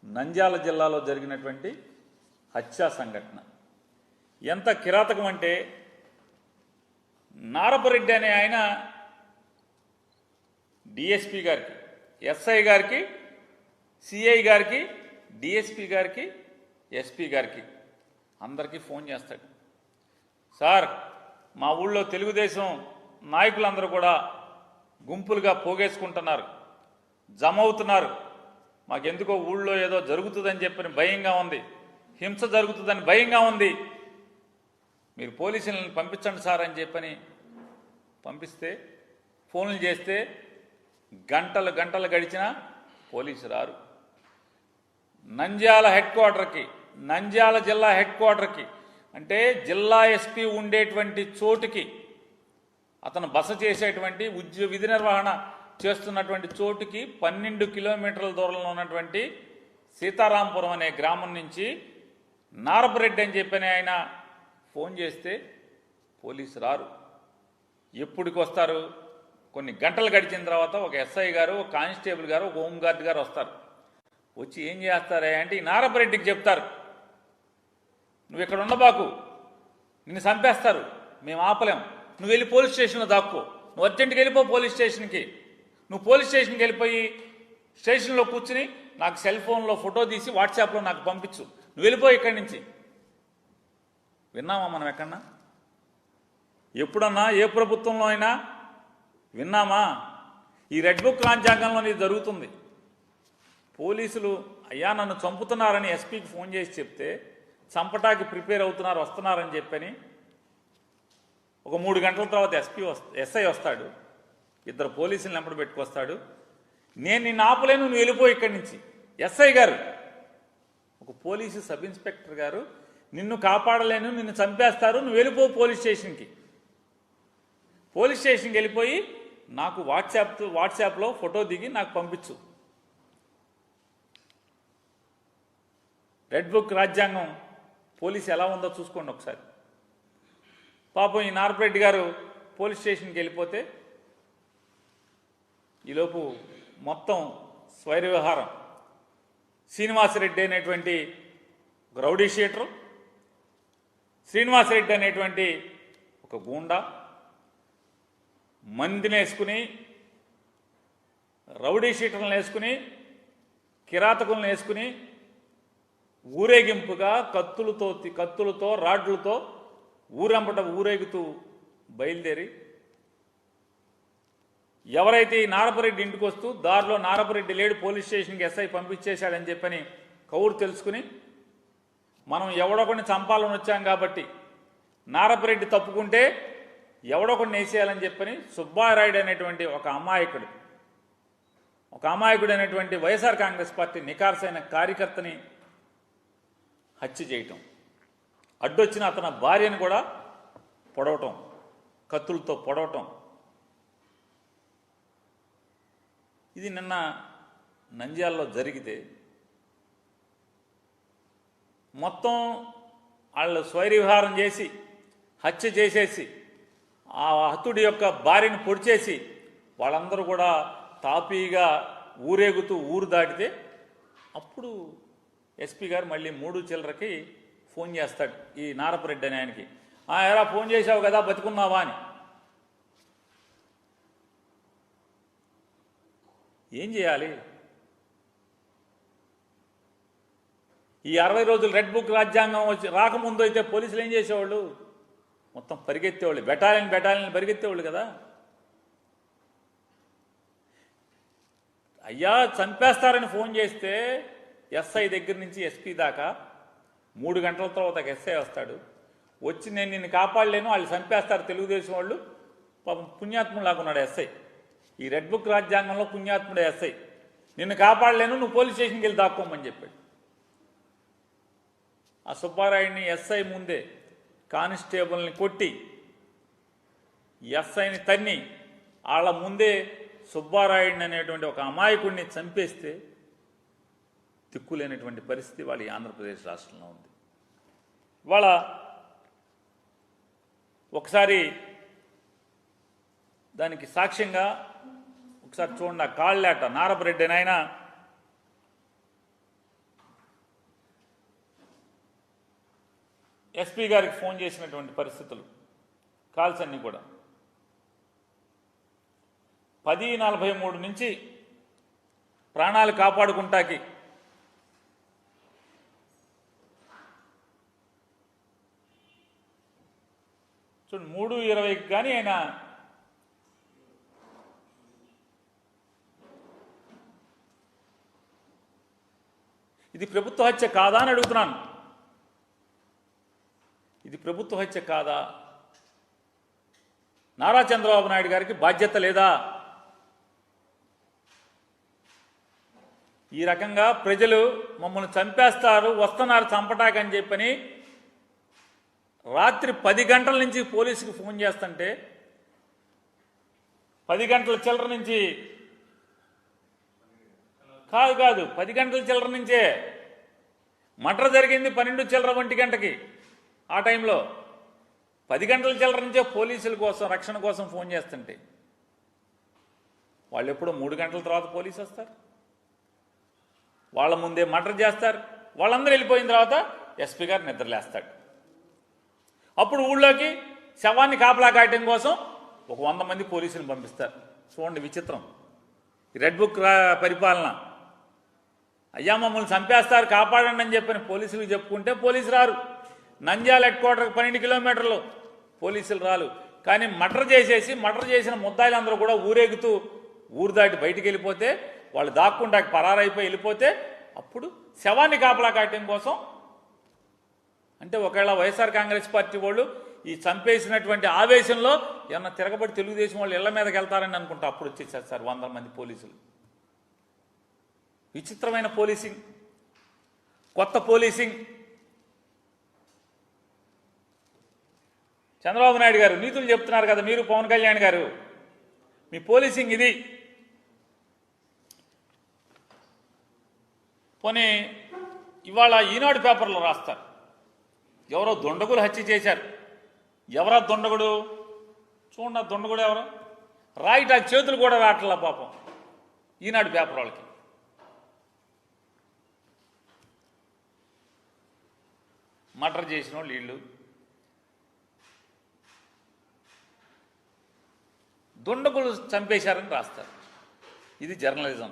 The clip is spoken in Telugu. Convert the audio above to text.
నంద్యాల జిల్లాలో జరిగినటువంటి హత్యా సంఘటన ఎంత కిరాతకం అంటే, నారపరెడ్డి అనే ఆయన డిఎస్పీ గారికి, ఎస్ఐ గారికి, సిఐ గారికి, డిఎస్పీ గారికి, ఎస్పీ గారికి అందరికీ ఫోన్ చేస్తాడు. సార్, మా ఊళ్ళో తెలుగుదేశం నాయకులందరూ కూడా గుంపులుగా పోగేసుకుంటున్నారు, జమ అవుతున్నారు. మాకెందుకో ఊళ్ళో ఏదో జరుగుతుందని చెప్పని భయంగా ఉంది, హింస జరుగుతుందని భయంగా ఉంది, మీరు పోలీసులను పంపించండి సార్ అని చెప్పని పంపిస్తే, ఫోన్లు చేస్తే గంటలు గంటలు గడిచినా పోలీసు రారు. నంద్యాల హెడ్ క్వార్టర్కి, నంద్యాల జిల్లా హెడ్ క్వార్టర్కి, అంటే జిల్లా ఎస్పీ ఉండేటువంటి చోటుకి, అతను బస చేసేటువంటి విధి నిర్వహణ చేస్తున్నటువంటి చోటుకి 12 కిలోమీటర్ల దూరంలో ఉన్నటువంటి సీతారాంపురం అనే గ్రామం నుంచి నారపరెడ్డి అని చెప్పని ఆయన ఫోన్ చేస్తే పోలీసు రారు. ఎప్పటికి వస్తారు? కొన్ని గంటలు గడిచిన తర్వాత ఒక ఎస్ఐ గారు, ఒక కానిస్టేబుల్ గారు, ఒక హోంగార్డ్ గారు వస్తారు. వచ్చి ఏం చేస్తారా అంటే ఈ నారపరెడ్డికి చెప్తారు, నువ్వు ఇక్కడ ఉండబాకు, నిన్ను చంపేస్తారు, మేము ఆపలేం, నువ్వు వెళ్ళి పోలీస్ స్టేషన్లో దాక్కో, నువ్వు అర్జెంట్కి వెళ్ళిపో పోలీస్ స్టేషన్కి, నువ్వు పోలీస్ స్టేషన్కి వెళ్ళిపోయి స్టేషన్లో కూర్చుని నాకు సెల్ ఫోన్లో ఫోటో తీసి వాట్సాప్లో నాకు పంపించు, నువ్వు వెళ్ళిపోయి ఇక్కడి నుంచి. విన్నామా మనం ఎక్కడన్నా? ఎప్పుడన్నా ఏ ప్రభుత్వంలో అయినా విన్నామా? ఈ రెడ్ బుక్ రాజ్యాంగంలో ఇది జరుగుతుంది. పోలీసులు అయ్యా నన్ను చంపుతున్నారని ఎస్పీకి ఫోన్ చేసి చెప్తే చంపటానికి ప్రిపేర్ అవుతున్నారు, వస్తున్నారని చెప్పని ఒక 3 గంటల తర్వాత ఎస్ఐ వస్తాడు, 2 పోలీసులను వెంపడి పెట్టుకొస్తాడు. నేను నిన్ను ఆపలేను, నువ్వు వెళ్ళిపోయి ఇక్కడి నుంచి. ఎస్ఐ గారు, ఒక పోలీసు సబ్ ఇన్స్పెక్టర్ గారు, నిన్ను కాపాడలేను, నిన్ను చంపేస్తారు, నువ్వు వెళ్ళిపో పోలీస్ స్టేషన్కి. పోలీస్ స్టేషన్కి వెళ్ళిపోయి నాకు వాట్సాప్లో ఫోటో దిగి నాకు పంపించు. రెడ్ బుక్ రాజ్యాంగం పోలీసు ఎలా ఉందో చూసుకోండి ఒకసారి. పాపం ఈ నారపరెడ్డి గారు పోలీస్ స్టేషన్కి వెళ్ళిపోతే ఈలోపు మొత్తం స్వైర వ్యవహారం. శ్రీనివాసరెడ్డి అనేటువంటి ఒక రౌడీ షీటరు, శ్రీనివాసరెడ్డి అనేటువంటి ఒక గూండా మందిని వేసుకుని, రౌడీ షీటర్లను వేసుకుని, కిరాతకులను వేసుకుని ఊరేగింపుగా కత్తులతో రాడ్లతో ఊరంపట ఊరేగుతూ బయలుదేరి ఎవరైతే ఈ నారపరెడ్డి ఇంటికి వస్తూ దారిలో నారపరెడ్డి లేడు, పోలీస్ స్టేషన్కి ఎస్ఐ పంపించేశాడని చెప్పని కౌరు తెలుసుకుని, మనం ఎవడొకడిని చంపాలని వచ్చాం కాబట్టి నారపరెడ్డి తప్పుకుంటే ఎవడొకడిని వేసేయాలని చెప్పని సుబ్బారాయుడు అనేటువంటి ఒక అమాయకుడు అనేటువంటి వైఎస్ఆర్ కాంగ్రెస్ పార్టీ నికార్సైన కార్యకర్తని హత్య చేయటం, అడ్డొచ్చిన అతని భార్యను కూడా పొడవటం, కత్తులతో పొడవటం. ఇది నిన్న నంద్యాలలో జరిగితే మొత్తం వాళ్ళు స్వైరవిహారం చేసి హత్య చేసేసి ఆ హతుడి యొక్క భార్యను పొడిచేసి వాళ్ళందరూ కూడా తాపీగా ఊరేగుతూ ఊరు దాటితే అప్పుడు ఎస్పీ గారు మళ్ళీ 3 చిల్లరకి ఫోన్ చేస్తాడు ఈ నారపరెడ్డి అని ఆయనకి. ఎలా ఫోన్ చేశావు కదా, బతికున్నావా అని. ఏం చేయాలి? ఈ 60 రోజులు రెడ్ బుక్ రాజ్యాంగం రాకముందు అయితే పోలీసులు ఏం చేసేవాళ్ళు? మొత్తం పరిగెత్తేవాళ్ళు, బెటాలియన్ పరిగెత్తేవాళ్ళు కదా. అయ్యా చంపేస్తారని ఫోన్ చేస్తే ఎస్ఐ దగ్గర నుంచి ఎస్పీ దాకా 3 గంటల తర్వాత ఎస్ఐ వస్తాడు. వచ్చి నేను నిన్ను కాపాడలేను, వాళ్ళు చంపేస్తారు తెలుగుదేశం వాళ్ళు. పాపం పుణ్యాత్ముడు లాగున్నాడు ఎస్ఐ. ఈ రెడ్ బుక్ రాజ్యాంగంలో పుణ్యాత్ముడు ఎస్ఐ. నిన్ను కాపాడలేను, నువ్వు పోలీస్ స్టేషన్కి వెళ్ళి దాక్కోమని చెప్పాడు. ఆ సుబ్బారాయుడిని ఎస్ఐ ముందే కానిస్టేబుల్ని కొట్టి, ఎస్ఐని తన్ని, వాళ్ళ ముందే సుబ్బారాయుడిని అనేటువంటి ఒక అమాయకుడిని చంపేస్తే దిక్కులేనటువంటి పరిస్థితి వాళ్ళ ఆంధ్రప్రదేశ్ రాష్ట్రంలో ఉంది. వాళ్ళ ఒకసారి దానికి సాక్ష్యంగా ఒకసారి చూడండి, ఆ కాళ్ళేట నారపరెడ్డి ఆయన ఎస్పీ గారికి ఫోన్ చేసినటువంటి పరిస్థితులు, కాల్స్ అన్నీ కూడా 10:43 నుంచి ప్రాణాలు కాపాడుకుంటాకి చూడండి 3:20కి కానీ ఆయన ఇది ప్రభుత్వ హత్య కాదా అని అడుగుతున్నాను. ఇది ప్రభుత్వ హత్య కాదా? నారా చంద్రబాబు నాయుడు గారికి బాధ్యత లేదా? ఈ రకంగా ప్రజలు మమ్మల్ని చంపేస్తారు, వస్తున్నారు చంపటాకని చెప్పని రాత్రి 10 గంటల నుంచి పోలీసుకి ఫోన్ చేస్తుంటే 10 గంటల చిల్లర నుంచి కాదు 10 గంటల చిల్లర నుంచే మర్డర్ జరిగింది 12 చిల్లర 1 గంటకి. ఆ టైంలో 10 గంటల చిల్లర నుంచే పోలీసుల కోసం, రక్షణ కోసం ఫోన్ చేస్తుంటే వాళ్ళు ఎప్పుడో 3 గంటల తర్వాత పోలీసు వస్తారు, వాళ్ళ ముందే మర్డర్ చేస్తారు. వాళ్ళందరూ వెళ్ళిపోయిన తర్వాత ఎస్పీ గారు నిద్రలేస్తాడు. అప్పుడు ఊళ్ళోకి శవాన్ని కాపలా కాయటం కోసం ఒక 100 మంది పోలీసులు పంపిస్తారు. చూడండి విచిత్రం, రెడ్ బుక్ పరిపాలన. అయ్యా మమ్మల్ని చంపేస్తారు కాపాడండి అని చెప్పని పోలీసులకు చెప్పుకుంటే పోలీసు రారు. నంద్యాల హెడ్ క్వార్టర్కి 12 కిలోమీటర్లు పోలీసులు రాలు. కానీ మర్డర్ చేసిన ముద్దాయిలందరూ కూడా ఊరేగుతూ ఊరు దాటి బయటికి వెళ్ళిపోతే, వాళ్ళు దాక్కుండా పరారైపోయి వెళ్ళిపోతే అప్పుడు శవాన్ని కాపలా కాయటం కోసం, అంటే ఒకవేళ వైఎస్ఆర్ కాంగ్రెస్ పార్టీ వాళ్ళు ఈ చంపేసినటువంటి ఆవేశంలో ఏమన్నా తిరగబడి తెలుగుదేశం వాళ్ళు ఇళ్ల మీదకి వెళ్తారని అనుకుంటా అప్పుడు వచ్చేసారు సార్ 100 మంది పోలీసులు. విచిత్రమైన పోలీసింగ్, కొత్త పోలీసింగ్. చంద్రబాబు నాయుడు గారు నీతులు చెప్తున్నారు కదా మీరు, పవన్ కళ్యాణ్ గారు, మీ పోలీసింగ్ ఇది. పోనీ ఇవాళ ఈనాడు పేపర్లో రాస్తారు, ఎవరో దొండగులు హత్య చేశారు. ఎవరా దొండగుడు? చూడండి, దొండగుడు ఎవరో రాయిటాకు చేతులు కూడా రావట్లా పాపం ఈనాడు పేపర్ వాళ్ళకి. మర్డర్ చేసిన వాళ్ళు వీళ్ళు, దొండగులు చంపేశారని రాస్తారు. ఇది జర్నలిజం.